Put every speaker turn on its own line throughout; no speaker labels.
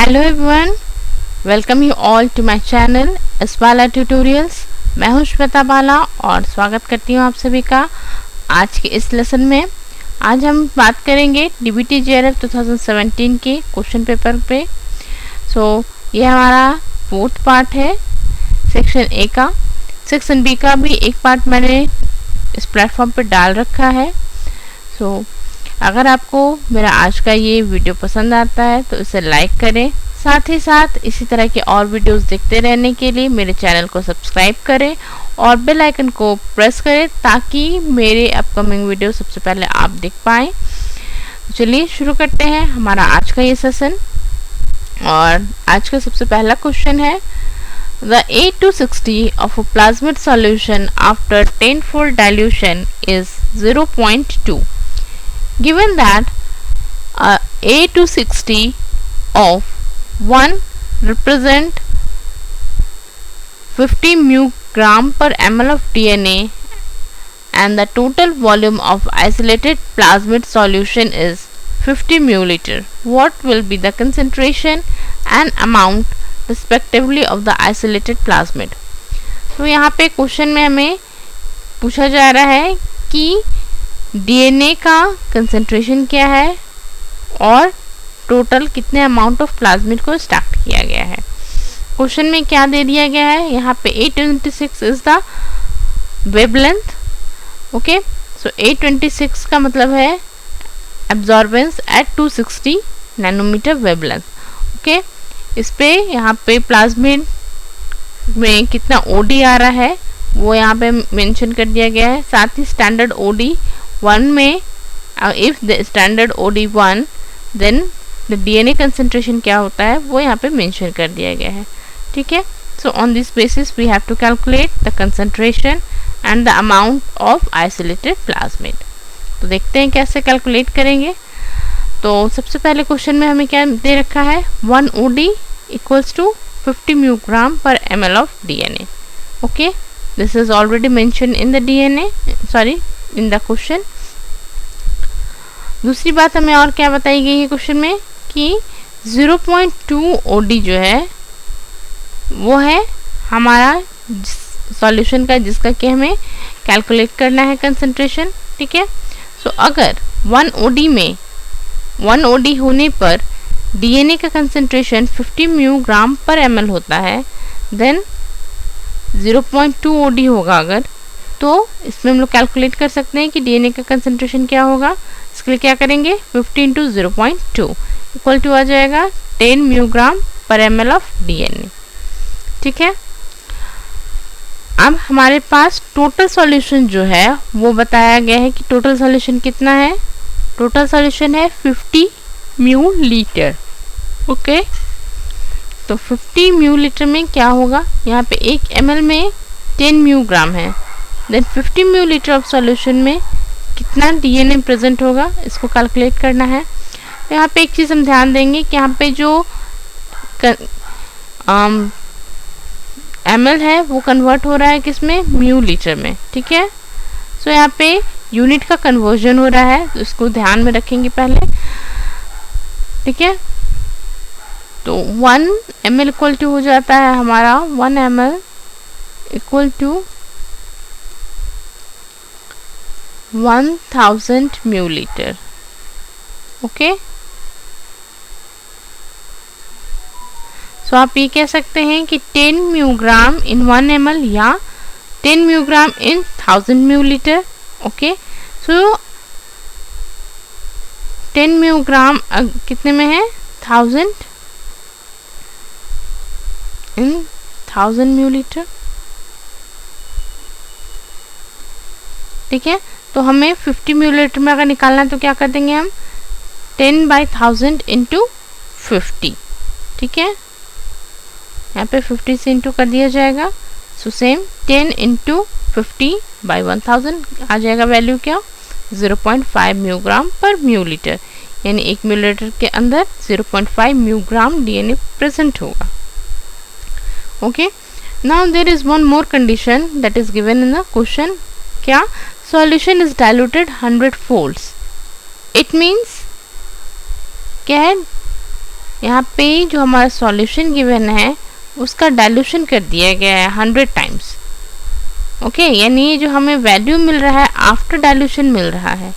Hello everyone, welcome you all to my channel एसबाला tutorials. मैं हूं श्वेता बाला और स्वागत करती हूं आप सभी का आज के इस लेसन में। आज हम बात करेंगे डीबीटी जेआरएफ 2017 के क्वेश्चन पेपर पे। ये हमारा फोर्थ पार्ट है सेक्शन ए का। सेक्शन बी का भी एक पार्ट मैंने इस प्लेटफॉर्म पर डाल रखा है। अगर आपको मेरा आज का ये वीडियो पसंद आता है तो इसे लाइक करें। साथ ही साथ इसी तरह के और वीडियोस देखते रहने के लिए मेरे चैनल को सब्सक्राइब करें और बेल आइकन को प्रेस करें ताकि मेरे अपकमिंग वीडियो सबसे पहले आप देख पाएँ। चलिए शुरू करते हैं हमारा आज का ये सेशन। और आज का सबसे पहला क्वेश्चन है, The A260 of a plasmid solution after 10-fold dilution is 0.2. Given that A260 of 1 represent 50 μg per ml of DNA and the total volume of isolated plasmid solution is 50 ml, what will be the concentration and amount respectively of the isolated plasmid? तो यहाँ पे question में हमें पूछा जा रहा है कि डीएनए का कंसंट्रेशन क्या है और टोटल कितने अमाउंट ऑफ प्लाज्मिड को स्टैक किया गया है। क्वेश्चन में क्या दे दिया गया है, यहाँ पे 826 is the wavelength. Okay, so 826 का मतलब है absorbance at 260 nanometer wavelength. Okay, इस पे यहाँ पे प्लाज्मिड में कितना ओडी आ रहा है वो यहाँ पे मेंशन कर दिया गया है। साथ ही स्टैंडर्ड ओडी 1 में if the standard OD 1 then the DNA concentration क्या होता है वो यहाँ पे मेंशन कर दिया गया है। ठीक है, so on this basis we have to calculate the concentration and the amount of isolated plasmid. तो देखते हैं कैसे कैलकुलेट करेंगे। तो सबसे पहले क्वेश्चन में हमें क्या दे रखा है, 1 OD equals to 50 μg per ml of DNA. Okay, this is already mention in the in the question. दूसरी बात हमें और क्या बताई गई है क्वेश्चन में कि 0.2 OD जो है वो है हमारा सॉल्यूशन का जिसका कि हमें कैलकुलेट करना है कंसंट्रेशन। ठीक है, सो अगर 1 OD में 1 OD होने पर डीएनए का कंसंट्रेशन 50 μg per ml होता है, देन 0.2 OD होगा अगर, तो इसमें हम लोग कैलकुलेट कर सकते हैं कि डीएनए का कंसंट्रेशन क्या होगा। इसके लिए क्या करेंगे, 50 × 0.2 इक्वल टू आ जाएगा 10 μg per ml of DNA. ठीक है, अब हमारे पास टोटल सॉल्यूशन जो है वो बताया गया है कि टोटल सॉल्यूशन कितना है। टोटल सॉल्यूशन है 50 μl। ओके, तो 50 μl में क्या होगा, यहाँ पे 1 ml में 10 μg है, देन 50 μl ऑफ सॉल्यूशन में कितना डीएनए प्रेजेंट होगा इसको कैलकुलेट करना है। तो यहाँ पे एक चीज़ हम ध्यान देंगे कि यहाँ पे जो ml है वो कन्वर्ट हो रहा है किसमें, μl में। ठीक है, सो यहाँ पे यूनिट का कन्वर्जन हो रहा है तो इसको ध्यान में रखेंगे पहले। ठीक है, तो 1 ml इक्वल टू हो जाता है हमारा 1 ml equal to 1000 μl। Okay, so आप ये कह सकते हैं कि 10 μg इन 1 ml या 10 μg इन 1000 μl। ओके, सो 10 μg कितने में है, 1000 इन 1000 μl। ठीक है, तो हमें 50 μl में अगर निकालना है तो क्या कर देंगे हम, 10/1000 इंटू 50। ठीक है, यहाँ पे 50 से इंटू कर दिया जाएगा। सो सेम 10 इंटू 50/1000 आ जाएगा वैल्यू क्या, 0.5 μg per ml, यानी 1 ml के अंदर 0.5 μg डीएनए प्रेजेंट होगा। Okay, now there is one more condition that is given in the question. क्या, solution is diluted 100 folds। It means क्या है, यहाँ पे जो हमारा सॉल्यूशन गिवन है उसका डाइल्यूशन कर दिया गया है 100 टाइम्स। ओके, यानी ये जो हमें वैल्यू मिल रहा है आफ्टर डाइल्यूशन मिल रहा है।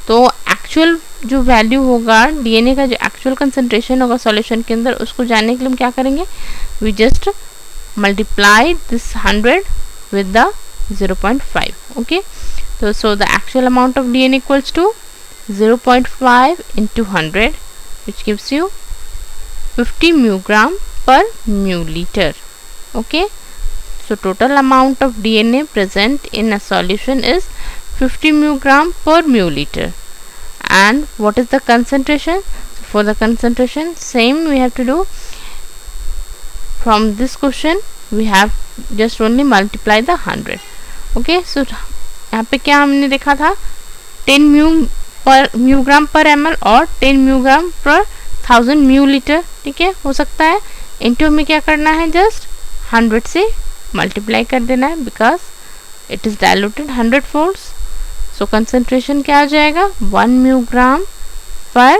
तो एक्चुअल जो वैल्यू होगा डीएनए का, जो एक्चुअल कंसंट्रेशन होगा सॉल्यूशन के अंदर, उसको जानने के लिए हम क्या करेंगे, we just multiply this 100 with the 0.5. okay, so the actual amount of DNA equals to 0.5 into 100, which gives you 50 μg per μliter. okay, so total amount of DNA present in a solution is 50 μg per μliter. And what is the concentration? So for the concentration, same we have to do. From this question we have just only multiply the 100. okay, so यहाँ पे क्या हमने देखा था, 10 μg per ml और 10 μg per 1000 μl. ठीक है, हो सकता है इनटू हमें क्या करना है, जस्ट 100 से मल्टीप्लाई कर देना है, because it is diluted 100 folds. So concentration क्या आ जाएगा, 1 μg पर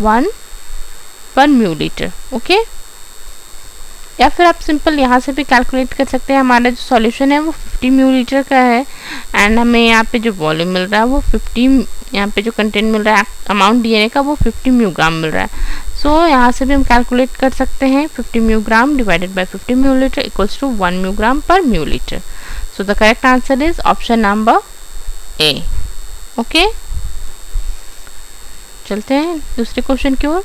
1 पर μl. ओके, या फिर आप सिंपल यहाँ से भी कैलकुलेट कर सकते हैं. हमारा जो सॉल्यूशन है वो 50 μl का है एंड हमें यहाँ पे जो वॉल्यूम मिल रहा है वो 50, यहाँ पे जो कंटेंट मिल रहा है अमाउंट डीएनए का वो 50 μg मिल रहा है. सो यहाँ से भी हम कैलकुलेट कर सकते हैं 50 μg divided by 50 μl equals to 1 μg पर μl. So the correct answer is option number A. Okay, चलते हैं दूसरे क्वेश्चन की ओर.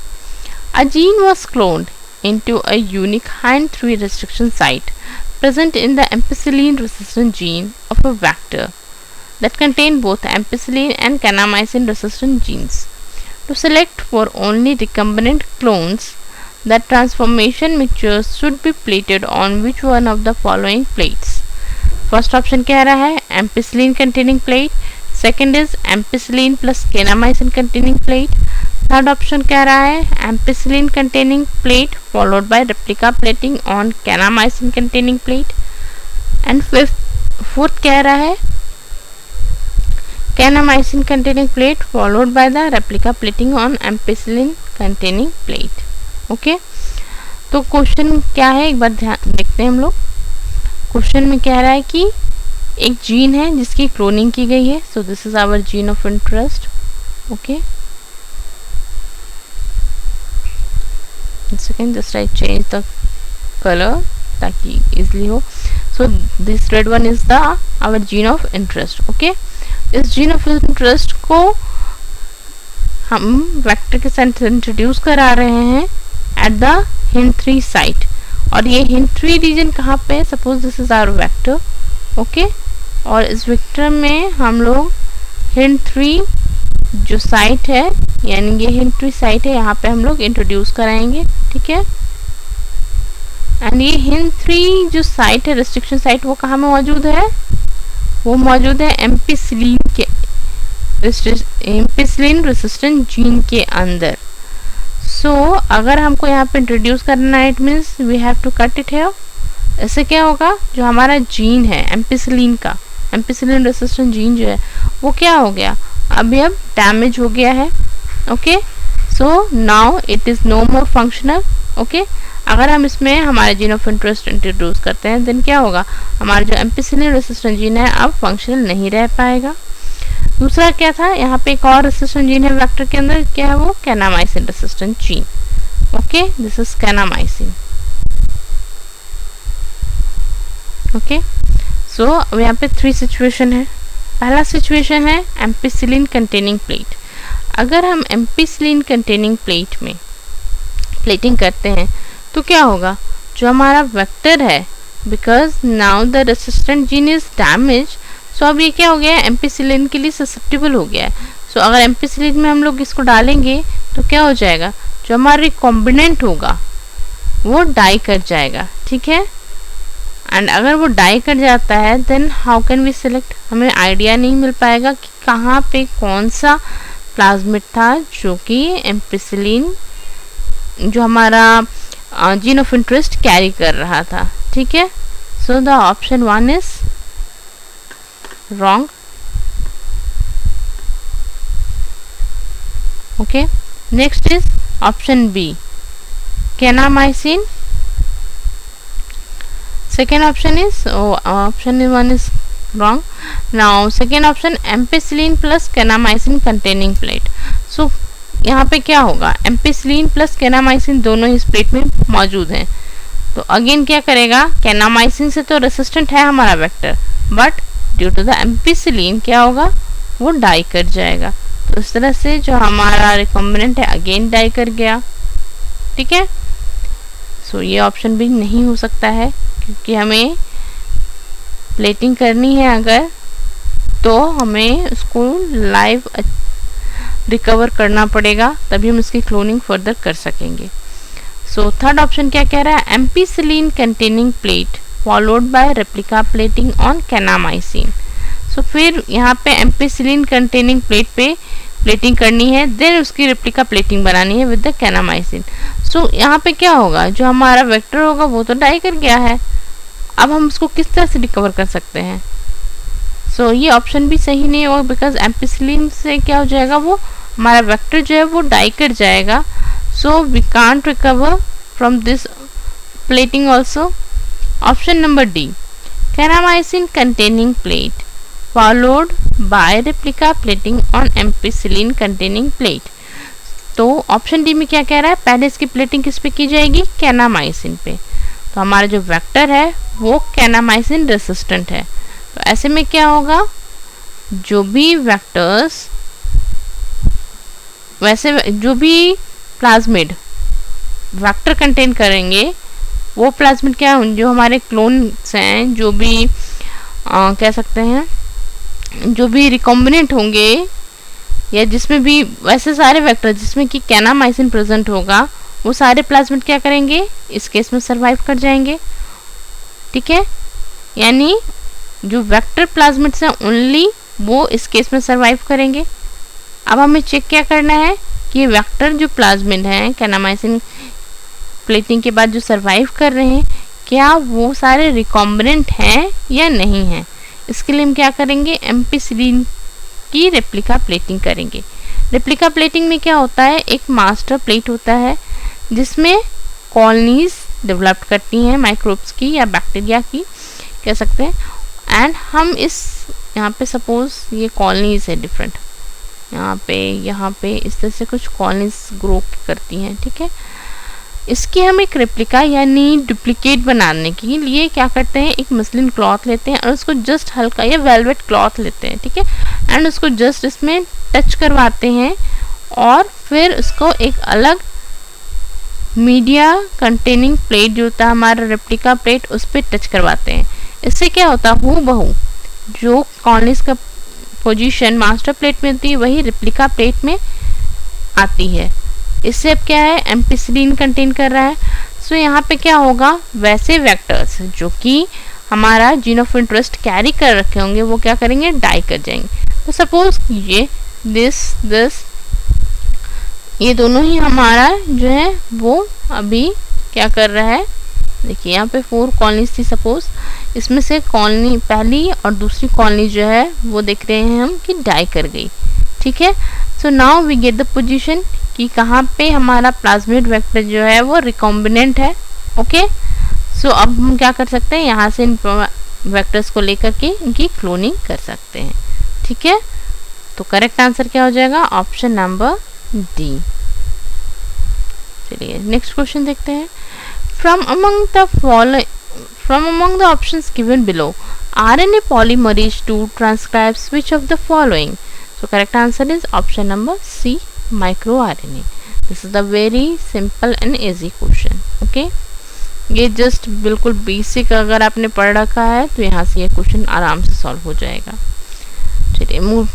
A gene was cloned into a unique HindIII restriction site present in the ampicillin resistant gene of a vector that contain both ampicillin and kanamycin resistant genes. To select for only recombinant clones, the transformation mixtures should be plated on which one of the following plates? First option कह रहा है ampicillin containing plate, second is ampicillin plus kanamycin containing plate, third option कह रहा है ampicillin containing plate followed by replica plating on kanamycin containing plate, and fourth कह रहा है kanamycin containing plate followed by the replica plating on ampicillin containing plate. Okay, तो question क्या है एक बार ध्यान देखते हैं हम लोग. क्वेश्चन में कह रहा है कि एक जीन है जिसकी क्लोनिंग की गई है. So this is our gene of interest. Okay, second just I change the color ताकि easily हो. so this red one is the our gene of interest. okay, इस gene of interest को हम वेक्टर के साथ इंट्रोड्यूस करा रहे हैं at the HindIII site. और ये HindIII रीजन कहाँ पे है, suppose this is our vector. Okay, और इस वेक्टर में हम लोग HindIII जो साइट है, यानी ये HindIII साइट है, यहाँ पे हम लोग इंट्रोड्यूस कराएंगे. ठीक है, एंड ये HindIII जो साइट है, रेस्ट्रिक्शन साइट, वो कहाँ में मौजूद है, वो मौजूद है एम्पिसिलिन के एम्पिसिलिन रेसिस्टेंट जीन के अंदर. सो अगर हमको यहाँ पे इंट्रोड्यूस करना है, it means we have to cut it here. इससे क्या होगा, जो हमारा जीन है एम्पिसिलिन का, एम्पिसिलिन रेसिस्टेंट जीन जो है वो क्या हो गया, अभी अब डैमेज हो गया है. Okay, so now it is no more functional. Okay, अगर हम इसमें हमारे जीन ऑफ इंटरेस्ट इंट्रोड्यूस करते हैं देन क्या होगा, हमारा जो एम्पिसिलिन रेसिस्टेंट जीन है अब फंक्शनल नहीं रह पाएगा. दूसरा क्या था, यहाँ पे एक और रेसिस्टेंट जीन है वेक्टर के अंदर, क्या है वो, kanamycin resistant gene. Okay, this is kanamycin. Okay, so अब यहाँ पे 3 सिचुएशन है. पहला सिचुएशन है एम्पिसिलिन कंटेनिंग प्लेट. अगर हम एम्पिसिलिन कंटेनिंग प्लेट में प्लेटिंग करते हैं तो क्या होगा, जो हमारा वेक्टर है, because now the resistant gene is damage, so अब ये क्या हो गया है, एम्पिसिलिन के लिए ससेप्टेबल हो गया है. सो अगर एम्पिसिलिन में हम लोग इसको डालेंगे तो क्या हो जाएगा, जो हमारा रिकॉम्बिनेंट होगा वो डाई कर जाएगा. ठीक है, एंड अगर वो डाई कर जाता है then how can we select, हमें आइडिया नहीं मिल पाएगा कि कहाँ पे कौन सा प्लाज्मिड था जो कि एम्पिसिलिन जो हमारा जीन ऑफ इंटरेस्ट कैरी कर रहा था. ठीक है, so the option 1 is wrong. Okay, next is Option B, kanamycin. Second option is, option 1 is wrong. Now second option, ampicillin plus kanamycin containing plate. So यहाँ पे क्या होगा, एम्पिसिलिन प्लस कैनामाइसिन दोनों इस प्लेट में मौजूद हैं. तो अगेन क्या करेगा, कैनामाइसिन से तो रेसिस्टेंट है हमारा vector, but due to the ampicillin क्या होगा, वो डाई कर जाएगा. तो इस तरह से जो हमारा रिकॉम्बिनेंट है अगेन डाई कर गया. ठीक है. सो ये ऑप्शन भी नहीं हो सकता है, क्योंकि हमें प्लेटिंग करनी है अगर, तो हमें उसको लाइव रिकवर करना पड़ेगा, तभी हम इसकी क्लोनिंग फर्दर कर सकेंगे. सो थर्ड ऑप्शन क्या कह रहा है, ampicillin containing plate followed by replica plating on kanamycin. So फिर यहाँ पे एम्पिसिलिन कंटेनिंग प्लेट पे प्लेटिंग करनी है, देन उसकी रेप्लिका प्लेटिंग बनानी है विद द कैनामाइसिन. सो यहाँ पे क्या होगा, जो हमारा वेक्टर होगा वो तो डाई कर गया है, अब हम उसको किस तरह से रिकवर कर सकते हैं. सो ये ऑप्शन भी सही नहीं होगा, बिकॉज एम्पिसिलिन से क्या हो जाएगा, वो हमारा वेक्टर जो है वो डाई कर जाएगा. So we can't recover from this plating also. Option number D, kanamycin containing plate followed by replica plating on ampicillin containing plate. तो ऑप्शन डी में क्या कह रहा है, पहले इसकी प्लेटिंग किस पे की जाएगी, कैनामाइसिन पे. तो हमारा जो वेक्टर है वो कैनामाइसिन रेसिस्टेंट है. तो ऐसे में क्या होगा, जो भी वेक्टर्स, वैसे जो भी प्लाज्मिड वेक्टर कंटेन करेंगे, वो प्लाज्मिड क्या, जो हमारे क्लोन्स हैं, जो भी कह सकते हैं, जो भी रिकॉम्बिनेंट होंगे, या जिसमें भी वैसे सारे वेक्टर जिसमें कि कैनामाइसिन प्रेजेंट होगा, वो सारे प्लाज्मिड क्या करेंगे, इस केस में सरवाइव कर जाएंगे. ठीक है. यानी जो वेक्टर प्लाज्मिड्स हैं ओनली वो इस केस में सरवाइव करेंगे. अब हमें चेक क्या करना है कि वेक्टर जो प्लाज्मिड हैं कैनामाइसिन प्लेटिंग के बाद जो सरवाइव कर रहे हैं, क्या वो सारे रिकॉम्बिनेंट हैं या नहीं हैं. इसके लिए हम क्या करेंगे, एम्पिसिलिन की रेप्लिका प्लेटिंग करेंगे. रेप्लिका प्लेटिंग में क्या होता है, एक मास्टर प्लेट होता है जिसमें कॉलोनीज डेवलप करती हैं माइक्रोब्स की या बैक्टीरिया की कह सकते हैं. एंड हम इस यहाँ पे सपोज ये कॉलोनीज है डिफरेंट, यहाँ पे इस तरह से कुछ कॉलोनीज ग्रो करती हैं. ठीक है. इसकी हम एक रेप्लिका यानी डुप्लीकेट बनाने के लिए क्या करते हैं, एक मसलिन क्लॉथ लेते हैं और उसको जस्ट हल्का, या वेलवेट क्लॉथ लेते हैं. ठीक है. एंड उसको जस्ट इसमें टच करवाते हैं और फिर उसको एक अलग मीडिया कंटेनिंग प्लेट जो होता है हमारा रेप्लिका प्लेट, उस पर टच करवाते हैं. इससे क्या होता है, हूबहू जो कॉलोनीज का पोजीशन मास्टर प्लेट में होती है वही रेप्लिका प्लेट में आती है. इससे अब क्या है, एम्पिसिलिन कंटेन कर रहा है. सो यहाँ पे क्या होगा, वैसे वेक्टर्स जो कि हमारा जीन ऑफ इंटरेस्ट कैरी कर रखे होंगे वो क्या करेंगे, डाई कर जाएंगे. तो सपोज कीजिए दिस ये दोनों ही हमारा जो है वो अभी क्या कर रहा है, देखिए यहाँ पे 4 कॉलोनीज थी सपोज, इसमें से कॉलोनी पहली और दूसरी कॉलोनी जो है वो देख रहे हैं हम कि डाई कर गई. ठीक है. So now we get the position कि कहाँ पे हमारा प्लाज्मिड वेक्टर जो है वो रिकॉम्बिनेंट है. ओके. सो अब हम क्या कर सकते हैं, यहाँ से इन वेक्टर्स को लेकर के इनकी क्लोनिंग कर सकते हैं. ठीक है. तो करेक्ट आंसर क्या हो जाएगा, ऑप्शन नंबर डी. चलिए नेक्स्ट क्वेश्चन देखते हैं. From among the options given below, RNA polymerase II transcribes which of the following? So correct answer is option number C, microRNA. This is the very simple and easy question. Okay. ये just बिल्कुल basic अगर आपने पढ़ रखा है तो यहाँ से ये क्वेश्चन आराम से सॉल्व हो जाएगा. चलिए मूव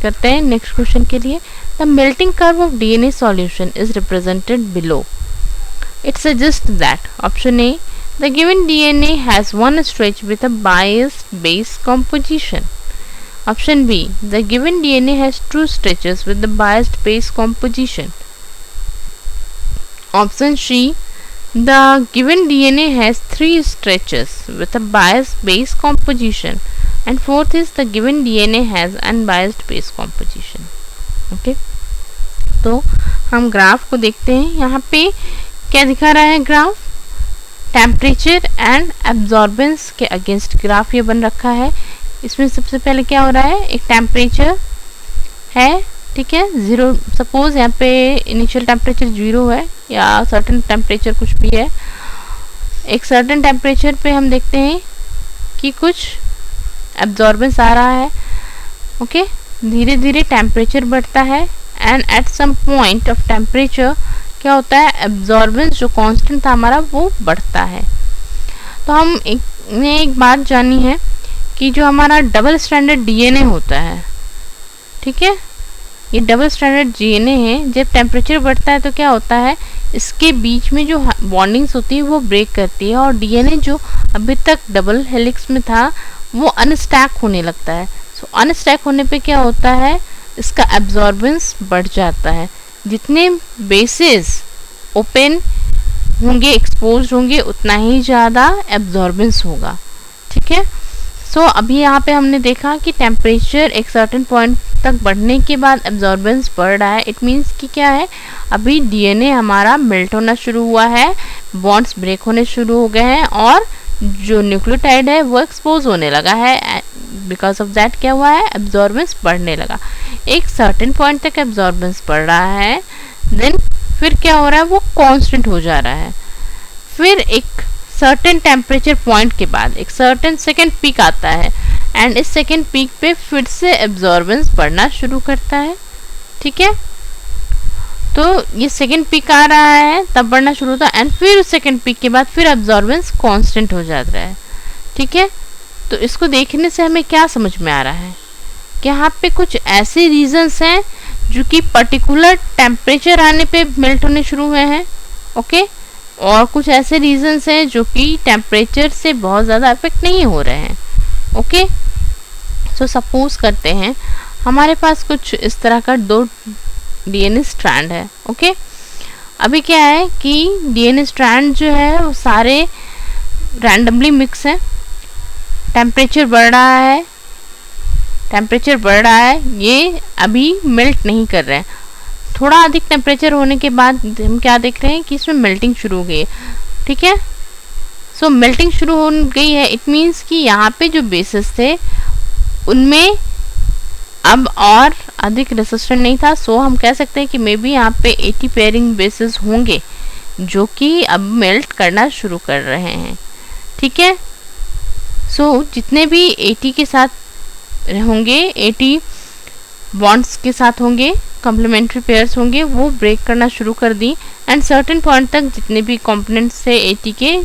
करते हैं नेक्स्ट क्वेश्चन के लिए. The melting curve of DNA solution is represented below. It suggests that option A, the given DNA has one stretch with a biased base composition. Option B, the given DNA has two stretches with the biased base composition. Option C, the given DNA has 3 stretches with a biased base composition. And fourth is the given DNA has unbiased base composition. Okay. तो हम graph को देखते हैं। यहाँ पे क्या दिखा रहा है ग्राफ, टेम्परेचर एंड एब्जॉर्बेंस के अगेंस्ट ग्राफ ये बन रखा है। इसमें सबसे पहले क्या हो रहा है, एक टेम्परेचर है, ठीक है, 0, सपोज यहाँ पे इनिशियल टेम्परेचर 0 है या सर्टेन टेम्परेचर कुछ भी है। एक सर्टेन टेम्परेचर पे हम देखते हैं कि कुछ एब्जॉर्बेंस आ रहा है। ओके, धीरे धीरे टेम्परेचर बढ़ता है and at some point of temperature क्या होता है, एब्जॉर्बेंस जो कांस्टेंट था हमारा वो बढ़ता है। तो हम एक बात जानी है कि जो हमारा डबल स्टैंडर्ड डीएनए होता है, ठीक है, ये डबल स्टैंडर्ड डीएनए है, जब टेम्परेचर बढ़ता है तो क्या होता है, इसके बीच में जो बॉन्डिंग्स होती है वो ब्रेक करती है और डीएनए जो अभी तक डबल हेलिक्स में था वो अनस्टैक होने लगता है। सो अनस्टैक होने पे क्या होता है, इसका एब्जॉर्बेंस बढ़ जाता है। जितने बेसेस ओपन होंगे, एक्सपोज होंगे, उतना ही ज़्यादा एब्जॉर्बेंस होगा, ठीक है। सो अभी यहाँ पे हमने देखा कि टेम्परेचर एक सर्टेन पॉइंट तक बढ़ने के बाद एब्जॉर्बेंस बढ़ रहा है। इट मीन्स कि क्या है, अभी डीएनए हमारा मेल्ट होना शुरू हुआ है, बॉन्ड्स ब्रेक होने शुरू हो गए हैं और जो न्यूक्लियोटाइड है वो एक्सपोज होने लगा है। बिकॉज ऑफ दैट क्या हुआ है, एब्जॉर्बेंस बढ़ने लगा। एक सर्टेन पॉइंट तक एब्जॉर्बेंस बढ़ रहा है, देन फिर क्या हो रहा है, वो कांस्टेंट हो जा रहा है। फिर एक सर्टेन टेम्परेचर पॉइंट के बाद एक सर्टेन सेकेंड पीक आता है एंड इस सेकेंड पीक पे फिर से एब्जॉर्बेंस बढ़ना शुरू करता है, ठीक है। तो ये सेकेंड पीक आ रहा है तब बढ़ना शुरू होता है एंड फिर उस सेकेंड पीक के बाद फिर एब्जॉर्बेंस कांस्टेंट हो जाता है, ठीक है। तो इसको देखने से हमें क्या समझ में आ रहा है कि यहाँ पे कुछ ऐसे रीजन्स हैं जो कि पर्टिकुलर टेम्परेचर आने पे मेल्ट होने शुरू हुए हैं, ओके, और कुछ ऐसे रीजन्स हैं जो कि टेम्परेचर से बहुत ज़्यादा इफेक्ट नहीं हो रहे हैं, ओके। सो सपोज करते हैं हमारे पास कुछ इस तरह का 2 डीएनए स्ट्रैंड है, ओके। अभी क्या है कि डीएनए स्ट्रैंड जो है वो सारे रैंडमली मिक्स हैं, टेम्परेचर बढ़ रहा है, टेम्परेचर बढ़ रहा है, ये अभी मेल्ट नहीं कर रहे हैं। थोड़ा अधिक टेम्परेचर होने के बाद हम क्या देख रहे हैं कि इसमें मेल्टिंग शुरू हो गई है, ठीक है। सो मेल्टिंग शुरू हो गई है, इट मीन्स कि यहाँ पे जो बेसिस थे उनमें अब और अधिक रेसिस्टेंट नहीं था। सो हम कह सकते हैं कि मे बी यहाँ पे 80 पेयरिंग बेसिस होंगे जो कि अब मेल्ट करना शुरू कर रहे हैं, ठीक है। सो जितने भी 80 के साथ होंगे, 80 बॉन्ड्स के साथ होंगे, कॉम्प्लीमेंट्री पेयर्स होंगे, वो ब्रेक करना शुरू कर दी एंड सर्टेन पॉइंट तक जितने भी कंपोनेंट्स थे 80 के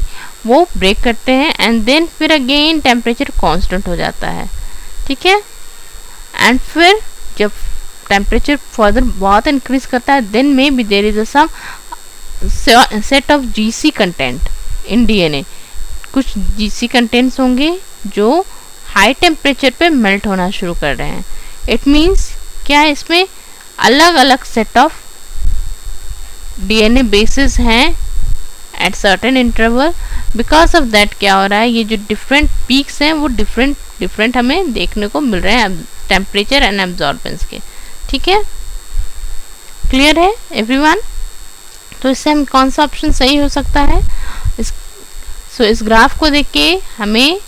वो ब्रेक करते हैं एंड देन फिर अगेन टेम्परेचर कांस्टेंट हो जाता है, ठीक है। एंड फिर जब टेम्परेचर फर्दर बहुत इंक्रीज करता है then may be there is some set of GC content in DNA. कुछ जीसी कंटेंट्स होंगे जो हाई टेम्परेचर पे मेल्ट होना शुरू कर रहे हैं। इट मीन्स क्या है, इसमें अलग अलग सेट ऑफ डीएनए बेसिस हैं at certain interval. Because of that क्या हो रहा है, ये जो डिफरेंट पीक्स हैं वो डिफरेंट हमें देखने को मिल रहे हैं टेम्परेचर एंड एब्जॉर्बेंस के, ठीक है। क्लियर है एवरीवन? तो इससे हम कौन सा ऑप्शन सही हो सकता है, इस ग्राफ को देख के हमें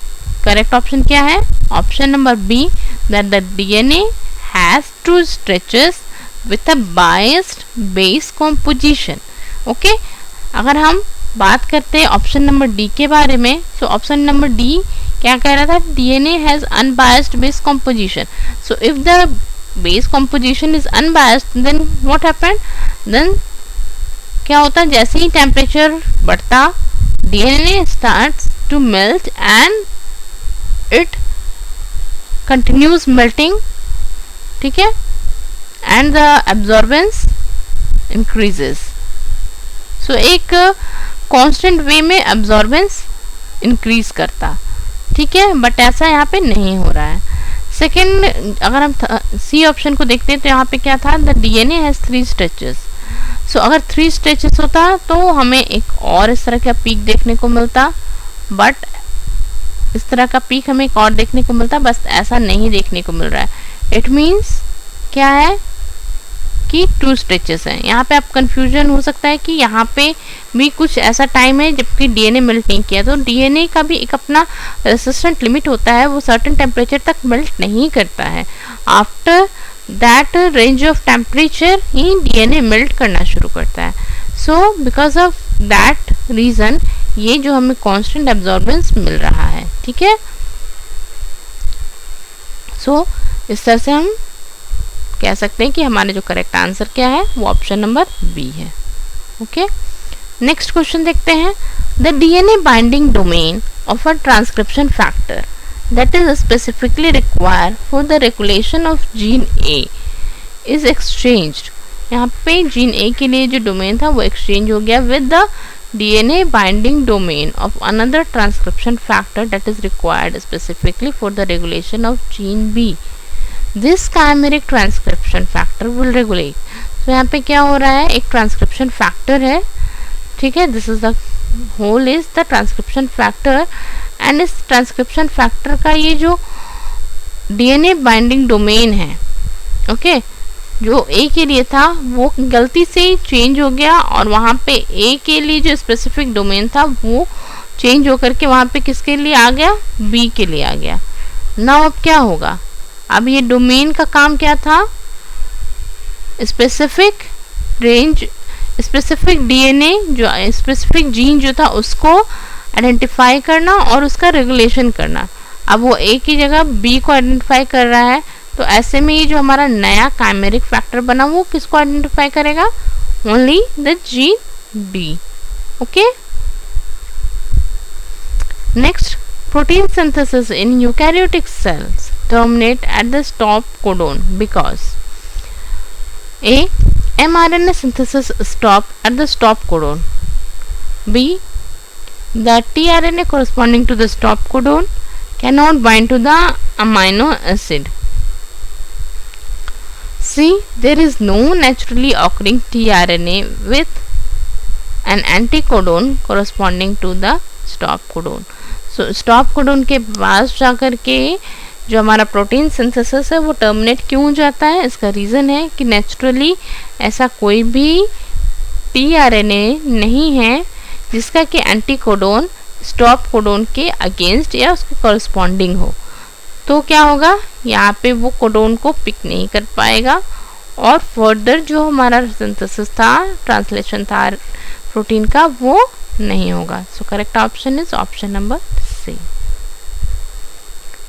करेक्ट ऑप्शन क्या है, option number B, that the DNA has two stretches with a biased base composition, okay. अगर हम बात करते हैं ऑप्शन नंबर डी के बारे में, सो ऑप्शन नंबर डी क्या कह रहा था, DNA has unbiased base composition. So if the base composition is unbiased then what happened, then क्या होता है, जैसे ही टेम्परेचर बढ़ता DNA starts to melt and it continues melting, ठीक है, एंड द एब्जॉर्बेंस इंक्रीजेस। सो एक कांस्टेंट वे में एब्जॉर्बेंस इंक्रीज करता, ठीक है, बट ऐसा यहाँ पे नहीं हो रहा है। सेकेंड, अगर हम सी ऑप्शन को देखते हैं तो यहाँ पे क्या था, द डीएनए हैज 3 स्ट्रेचेस। सो अगर 3 स्ट्रेचेस होता तो हमें एक और इस तरह का पीक देखने को मिलता, बट इस तरह का पीक हमें एक और देखने को मिलता, बस ऐसा नहीं देखने को मिल रहा है। इट मीन्स क्या है कि 2 स्ट्रेचेस हैं। यहाँ पे आप कंफ्यूजन हो सकता है कि यहाँ पे भी कुछ ऐसा टाइम है जबकि डीएनए मेल्ट नहीं किया, तो डीएनए का भी एक अपना रेसिस्टेंट लिमिट होता है, वो सर्टेन टेम्परेचर तक मेल्ट नहीं करता है। After that range of temperature ही डीएनए मेल्ट करना शुरू करता है। So because of that reason ये जो हमें कांस्टेंट एब्जॉर्बेंस मिल रहा है। ठीक है, सो इस तरह से हम कह सकते हैं कि हमारे जो करेक्ट आंसर क्या है वो ऑप्शन नंबर बी है। ओके, नेक्स्ट क्वेश्चन देखते हैं। The DNA binding domain of a transcription factor that is specifically required for the regulation of gene A is exchanged. यहाँ पे जीन ए के लिए जो डोमेन था वो एक्सचेंज हो गया with the DNA binding domain of another transcription factor that is required specifically for the regulation of gene B. This chimeric transcription factor will regulate. तो यहाँ पे क्या हो रहा है, एक ट्रांसक्रिप्शन फैक्टर है, ठीक है, this is the whole is the transcription factor, and इस ट्रांसक्रिप्शन फैक्टर का ये जो डीएनए बाइंडिंग डोमेन है, ओके, जो ए के लिए था वो गलती से चेंज हो गया और वहाँ पे ए के लिए जो स्पेसिफिक डोमेन था वो चेंज होकर के वहाँ पे किसके लिए आ गया, बी के लिए आ गया। नाउ अब क्या होगा, अब ये डोमेन का काम क्या था, स्पेसिफिक रेंज, स्पेसिफिक डीएनए जो स्पेसिफिक जीन जो था उसको आइडेंटिफाई करना और उसका रेगुलेशन करना। अब वो ए की जगह बी को आइडेंटिफाई कर रहा है, तो ऐसे में ये जो हमारा नया काइमेरिक फैक्टर बना वो किसको आइडेंटिफाई करेगा, only the gene B. Okay, next, protein synthesis in eukaryotic cells terminate at the stop codon because A. mRNA synthesis stop at the stop codon. B. The tRNA corresponding to the stop codon cannot bind to the amino acid. C. There is no naturally occurring tRNA with an anticodon corresponding to the stop codon. So stop codon के पास जाकर के जो हमारा protein synthesis है वो terminate क्यों हो जाता है, इसका रीज़न है कि नेचुरली ऐसा कोई भी टीआरएनए नहीं है जिसका कि एंटीकोडोन स्टॉप कोडोन के अगेंस्ट या उसके कॉरस्पॉन्डिंग हो। तो क्या होगा, यहाँ पे वो कोडोन को पिक नहीं कर पाएगा और फर्दर जो हमारा सिंथेसिस था, ट्रांसलेशन था प्रोटीन का, वो नहीं होगा। So correct option is option number C.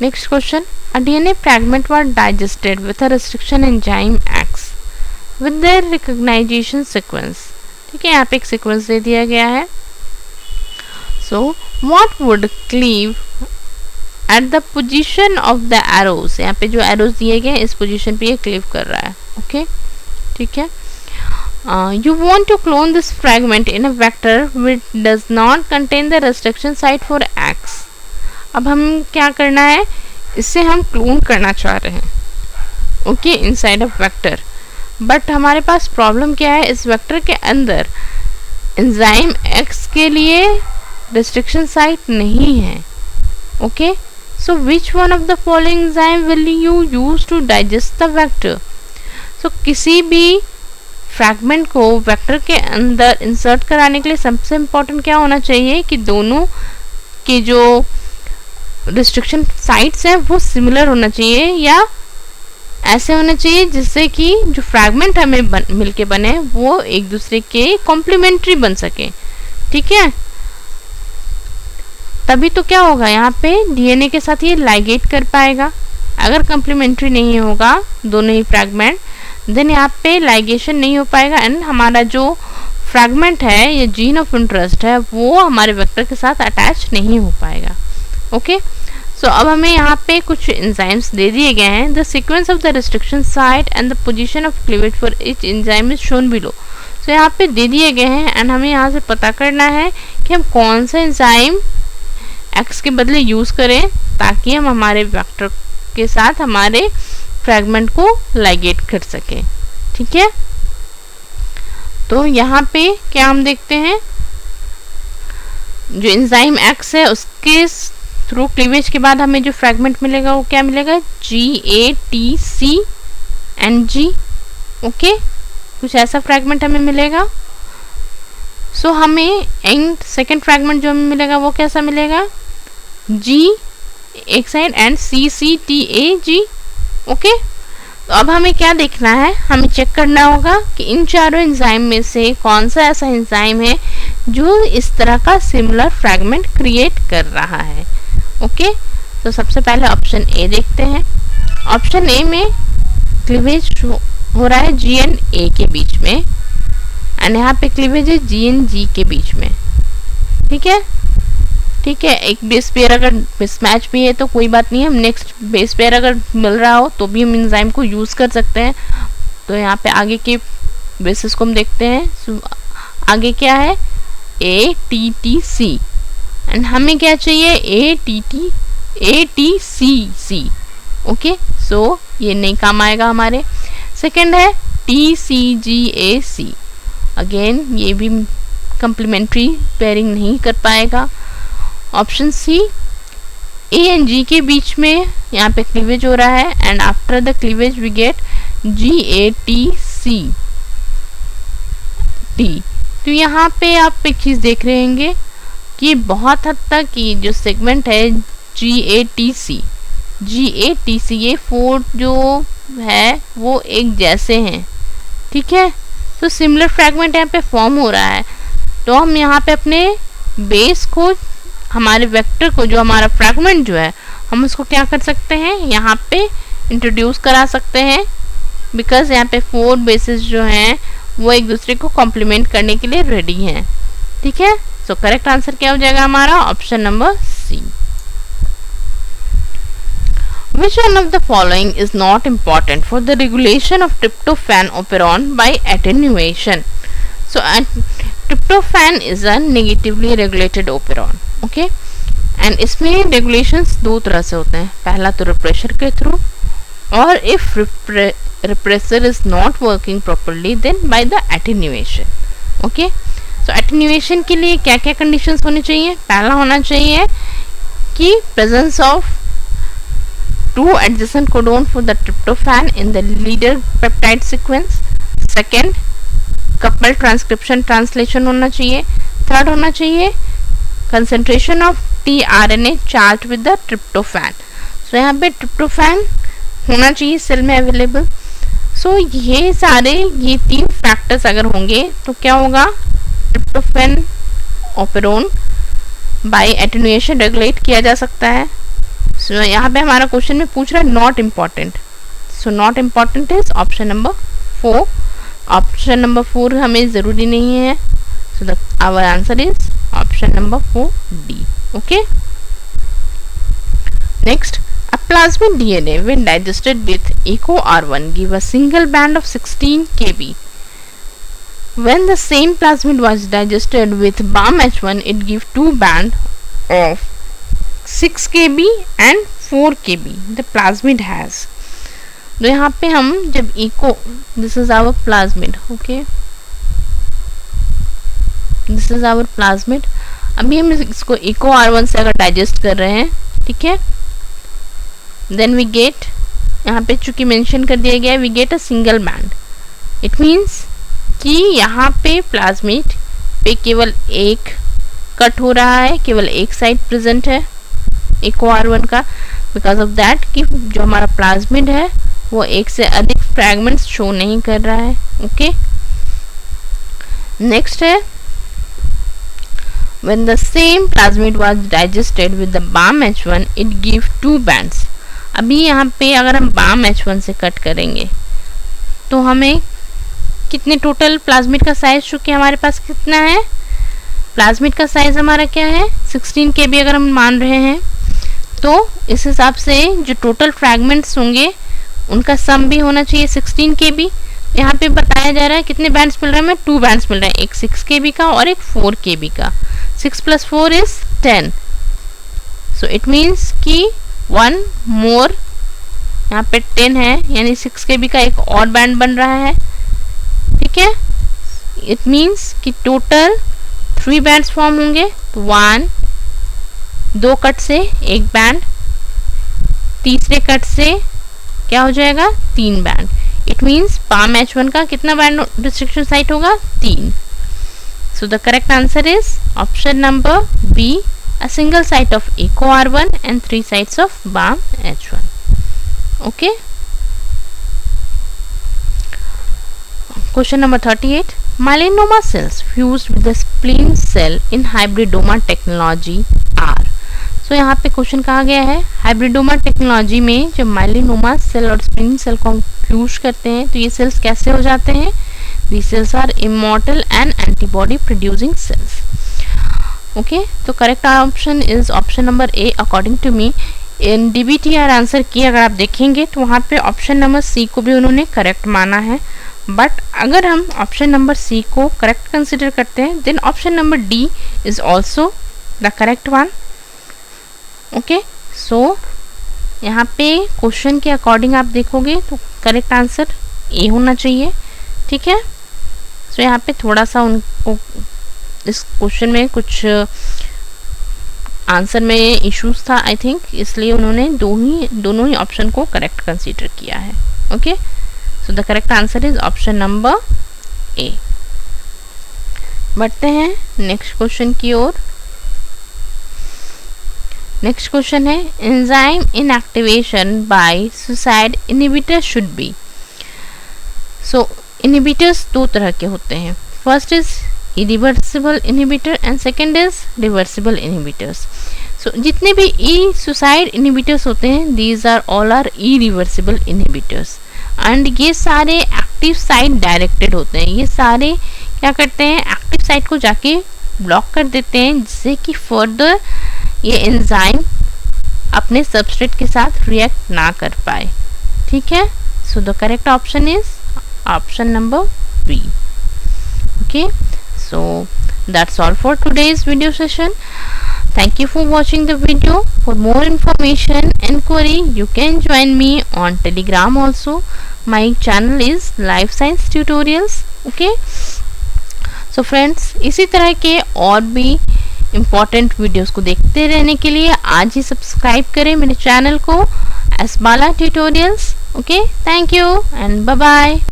Next question, a DNA fragment was digested with a restriction enzyme X with their recognization sequence. ठीक है, यहाँ पे एक सीक्वेंस दे दिया गया है। So what would cleave at the position of the arrows, यहाँ पे जो एरोज दिए गए हैं इस पोजीशन पे ये क्लीव कर रहा है। ओके, ठीक है। You want to clone this fragment in a vector which does not contain the restriction site for X. अब हम क्या करना है, इससे हम क्लोन करना चाह रहे हैं, okay, inside of vector, but हमारे पास प्रॉब्लम क्या है, इस वेक्टर के अंदर एंजाइम X के लिए restriction site नहीं है। Okay, so which one of the following enzyme will you use to digest the vector? So किसी भी फ्रैगमेंट को वेक्टर के अंदर इंसर्ट कराने के लिए सबसे इम्पोर्टेंट क्या होना चाहिए कि दोनों के जो रिस्ट्रिक्शन साइट्स हैं वो सिमिलर होना चाहिए या ऐसे होना चाहिए जिससे कि जो फ्रैगमेंट हमें मिलके बने वो एक दूसरे के कॉम्प्लीमेंट्री बन सके। ठीक है, तभी तो क्या होगा, यहाँ पे डीएनए के साथ ये लाइगेट कर पाएगा। अगर कॉम्प्लीमेंट्री नहीं होगा दोनों ही फ्रैगमेंट, देन यहाँ पे लाइगेशन नहीं हो पाएगा एंड हमारा जो फ्रैगमेंट है या जीन ऑफ इंटरेस्ट है वो हमारे वेक्टर के साथ अटैच नहीं हो पाएगा। ओके, सो अब हमें यहाँ पे कुछ एंजाइम्स दे दिए गए हैं। The sequence of the restriction site and the position of cleavage for each enzyme is shown below. So यहाँ पे दे दिए गए हैं एंड हमें यहाँ से पता करना है कि हम कौन सा एंजाइम एक्स के बदले यूज़ करें ताकि हम हमारे वेक्टर के साथ हमारे फ्रैगमेंट को लाइगेट कर सके। ठीक है, तो यहाँ पे क्या हम देखते हैं, जो एंजाइम एक्स है उसके थ्रू क्लीवेज के बाद हमें जो फ्रैगमेंट मिलेगा वो क्या मिलेगा, GATCNG। ओके, कुछ ऐसा फ्रैगमेंट हमें मिलेगा। सो हमें एंड सेकेंड फ्रैगमेंट जो हमें मिलेगा वो कैसा मिलेगा, G एक साइड एंड CCTAG। ओके, तो अब हमें क्या देखना है, हमें चेक करना होगा कि इन चारों एंजाइम में से कौन सा ऐसा एंजाइम है जो इस तरह का सिमिलर फ्रैगमेंट क्रिएट कर रहा है। ओके, तो सबसे पहले ऑप्शन ए देखते हैं। ऑप्शन ए में क्लीवेज हो रहा है G एंड A के बीच में, एंड यहाँ पे क्लीवेज है G एंड G के बीच में। ठीक है, ठीक है, एक बेस पेयर अगर मिसमैच भी है तो कोई बात नहीं है, हम नेक्स्ट बेस पेयर अगर मिल रहा हो तो भी हम एंजाइम को यूज़ कर सकते हैं। तो यहाँ पे आगे के बेसिस को हम देखते हैं। आगे क्या है, ATTC, एंड हमें क्या चाहिए, ATCC। ओके, सो ये नहीं काम आएगा हमारे। सेकंड है TCGAC, अगेन ये भी कंप्लीमेंट्री पेयरिंग नहीं कर पाएगा। Option C, A and G के बीच में यहाँ पे क्लीवेज हो रहा है, and after the cleavage we get GATC। तो यहाँ पे आप एक चीज़ देख रहे होंगे कि बहुत हद तक ये जो सेगमेंट है GATC ये 4 जो है वो एक जैसे हैं। ठीक है, तो सिमिलर फ्रैगमेंट यहाँ पे फॉर्म हो रहा है। तो हम यहाँ पे अपने बेस को, हमारे वेक्टर को, जो हमारा फ्रैगमेंट जो है, हम उसको क्या कर सकते हैं, यहाँ पे इंट्रोड्यूस करा सकते हैं, बिकॉज यहाँ पे 4 बेसिस जो हैं वो एक दूसरे को कॉम्प्लीमेंट करने के लिए रेडी हैं। ठीक है, सो करेक्ट आंसर क्या हो जाएगा हमारा, option number C. Which one of the following is not important for the regulation of tryptophan operon by attenuation? So tryptophan is a negatively regulated operon. Okay, and इसमें regulations दो तरह से होते हैं, पहला तो repressor के थ्रू, और if repressor is not working properly then by the attenuation. Okay, so attenuation के लिए क्या क्या conditions होनी चाहिए, पहला होना चाहिए कि presence of 2 adjacent codon for the tryptophan in the leader peptide sequence. Second, coupled transcription translation होना चाहिए. Third होना चाहिए concentration of tRNA charged with the tryptophan. So यहाँ पे tryptophan होना चाहिए सेल में अवेलेबल। सो ये सारे, ये 3 फैक्टर्स अगर होंगे तो क्या होगा, tryptophan operon by attenuation regulate किया जा सकता है। सो यहाँ पे हमारा क्वेश्चन में पूछ रहा है not important, so not important is option number 4। Option number 4 हमें ज़रूरी नहीं है, so the our answer is option number 4D। Okay, next, a plasmid DNA when digested with EcoR1 give a single band of 16 kb. When the same plasmid was digested with BAM-H1 it give 2 band of 6 kb and 4 kb the plasmid has. तो यहाँ पे हम जब this is our plasmid, okay, this is our plasmid, अभी हम इसको EcoR1 से अगर डाइजेस्ट कर रहे हैं, ठीक है, then we get, यहाँ पे चूंकि मेंशन कर दिया गया है, we get a single band. It means कि यहाँ पे प्लाज्मिड पे केवल एक कट हो रहा है, केवल एक साइड प्रेजेंट है EcoR1 का, बिकॉज ऑफ दैट कि जो हमारा प्लाज्मिड है वो एक से अधिक फ्रैगमेंट्स शो नहीं कर रहा है। ओके, नेक्स्ट है when the same plasmid was digested with the BAM-H1 it give 2 bands. अभी यहाँ पे अगर हम BAM-H1 से कट करेंगे तो हमें कितने टोटल प्लाज्मिड का साइज, चूँकि हमारे पास कितना है, प्लाज्मिड का साइज हमारा क्या है 16 kb अगर हम मान रहे हैं, तो इस हिसाब से जो टोटल फ्रैगमेंट्स होंगे उनका सम भी होना चाहिए 16 kb। यहाँ पे बताया जा रहा है कितने बैंड्स मिल रहे हैं, हमें 2 बैंड्स मिल रहे हैं, एक 6 kb का और एक 4 kb का। 6 + 4 is 10, सो इट मीन्स कि 1 मोर, यहाँ पे 10 है, यानी 6 kb का एक और बैंड बन रहा है। ठीक है, इट मीन्स कि टोटल 3 बैंड्स फॉर्म होंगे, तो 1, 2 कट से एक बैंड, तीसरे कट से क्या हो जाएगा 3 band. It means palm H1 का कितना बैंड रिस्ट्रिक्शन साइट होगा? 3. So the correct answer is option number B, a single site of echo R1 and 3 sites of BAM H1. Okay. Question number 38. Melanoma cells fused with the spleen cell in hybridoma technology are. So यहाँ पे question कहा गया है hybridoma technology में जब माइलिनोमा cell और spleen cell को fuse करते हैं तो ये सेल्स कैसे हो जाते हैं? These cells are immortal and antibody producing cells. Okay, तो correct option is option number A according to me. in DBTR answer की अगर आप देखेंगे तो वहाँ पे ऑप्शन नंबर C को भी उन्होंने करेक्ट माना है, बट अगर हम ऑप्शन नंबर C को करेक्ट कंसिडर करते हैं then option number D is also the correct one. Okay, so यहाँ पे क्वेश्चन के अकॉर्डिंग आप देखोगे तो करेक्ट आंसर A होना चाहिए. ठीक है, सो यहाँ पे थोड़ा सा उनको इस क्वेश्चन में कुछ आंसर में इश्यूज था आई थिंक, इसलिए उन्होंने दोनों ही ऑप्शन को करेक्ट कंसीडर किया है. Okay, so the correct answer is option number A. बढ़ते हैं नेक्स्ट क्वेश्चन की ओर. नेक्स्ट क्वेश्चन है enzyme inactivation by suicide inhibitor should be. So inhibitors दो तरह के होते हैं. First is irreversible inhibitor and second is reversible inhibitors. So जितने भी ई सुसाइड इनहिबिटर्स होते हैं these are all are irreversible inhibitors and ये सारे एक्टिव साइट डायरेक्टेड होते हैं. ये सारे क्या करते हैं? एक्टिव साइट को जाके ब्लॉक कर देते हैं जिससे कि फर्दर ये एंजाइम अपने सबस्ट्रेट के साथ रिएक्ट ना कर पाए. ठीक है, so the correct option is option number B. Okay, so that's all for today's video session. Thank you for watching the video. For more information and query you can join me on Telegram also. My channel is Life Science Tutorials. Okay, so friends इसी तरह के और भी important videos को देखते रहने के लिए आज ही सब्सक्राइब करें मेरे चैनल को S Bala tutorials. Okay, thank you and bye bye.